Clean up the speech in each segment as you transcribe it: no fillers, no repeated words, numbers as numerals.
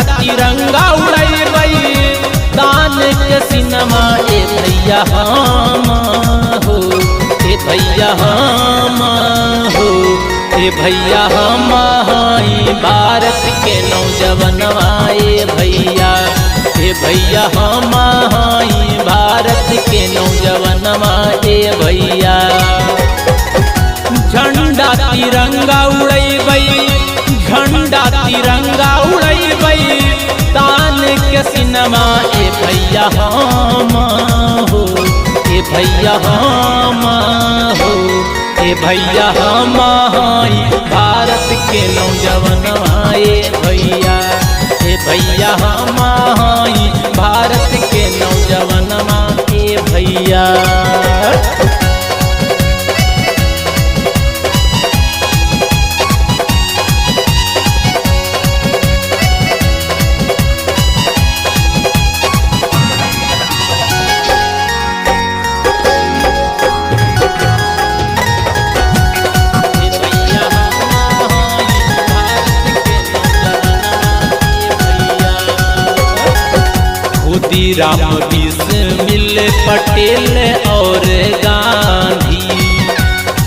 तिरंगा उड़ैबै तान के सिनमा ए भैया हम हो, ए भैया हम हो, ए भैया हम हई भारत के नौजवानवा ए भैया, ए भैया हम हई भारत के नौजवानवा ए भैया। झंडा तिरंगा उड़ैबै, झंडा तिरंगा उड़ैबै तान के सिनमा ए भैया हम हो, ए भैया हम हो, ए भैया हम हई भारत के नौजवानवा ए भैया, ए भैया हम हई भारत के नौजवानवा ए भैया। खुदीराम बिस्मिल पटेल और गांधी,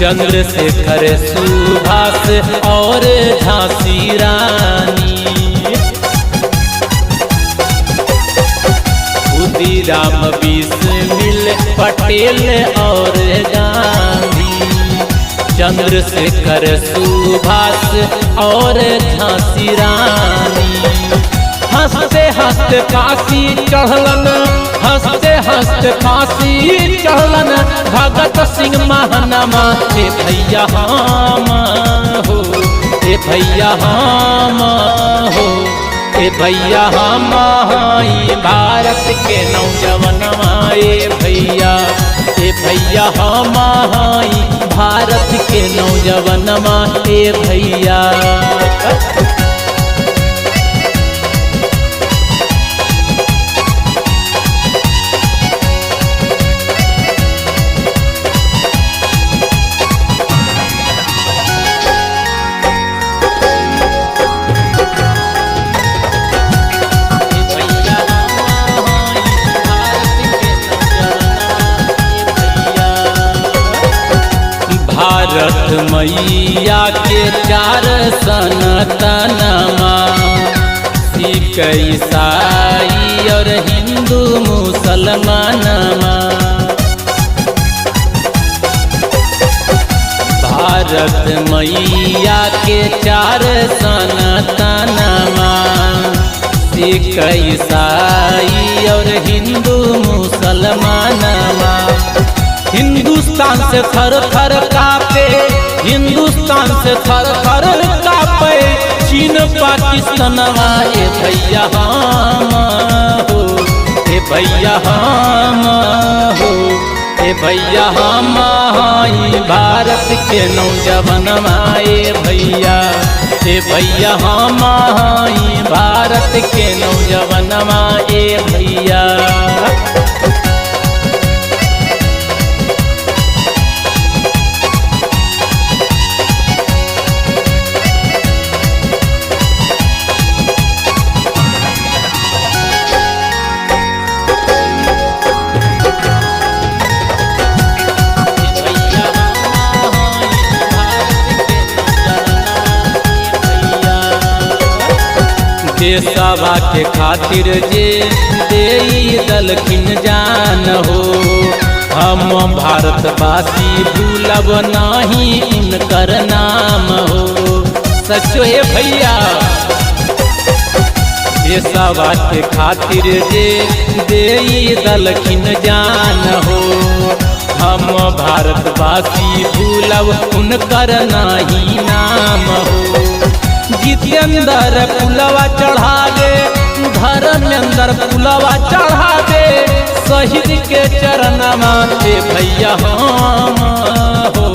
चंद्रशेखर सुभाष और झांसी रानी। खुदीराम बिस्मिल पटेल और गांधी, चंद्रशेखर सुभाष और झांसी रानी। हंसते हंसते फांसी चढ़लन, हंसते हंसते फांसी चढ़लन भगत सिंह महानमा ए भैया हम हो, ए भैया हम हो, ए भैया हम हई भारत के नौजवानवा ए भैया, ए भैया हम हई भारत के नौजवानवा ए भैया। भारत मैया के चार सनातनमा, सिख ईसाई और हिंदू मुसलमानमा। भारत मैया के चार सनातनमा, सिख ईसाई और हिंदू मुसलमानमा। हिंदुस्तान से थर थर कापे, हिंदुस्तान से थर थर कापे चीन पाकिस्तानवा ए भैया हम हो, ए भैया हम हो, ए भैया हम हई भारत के नौजवानवा ए भैया, ए भैया हम हई भारत के नौजवानवा ए भैया। देशवा के खातिर जे देई दलखिन जान हो, हम भारतवासी भूलब नहीं उनकर नाम हो। सचो हे भैया, देशवा के खातिर जे देई दलखिन जान हो, हम भारतवासी भूलब उनकर नहीं नाम हो। जितेंद्र पुलवा चढ़ा दे, धर्मेंद्र पुलवा चढ़ा दे, शहीद के चरणमा ए भैया हम हो,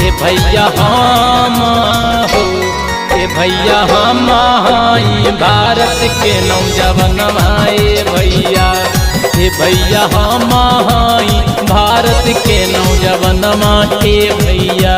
ए भैया हम हो, ए भैया हम हई भारत के नौजवानवा ए भैया, ए भैया हम हई भारत के नौजवानवा ए भैया।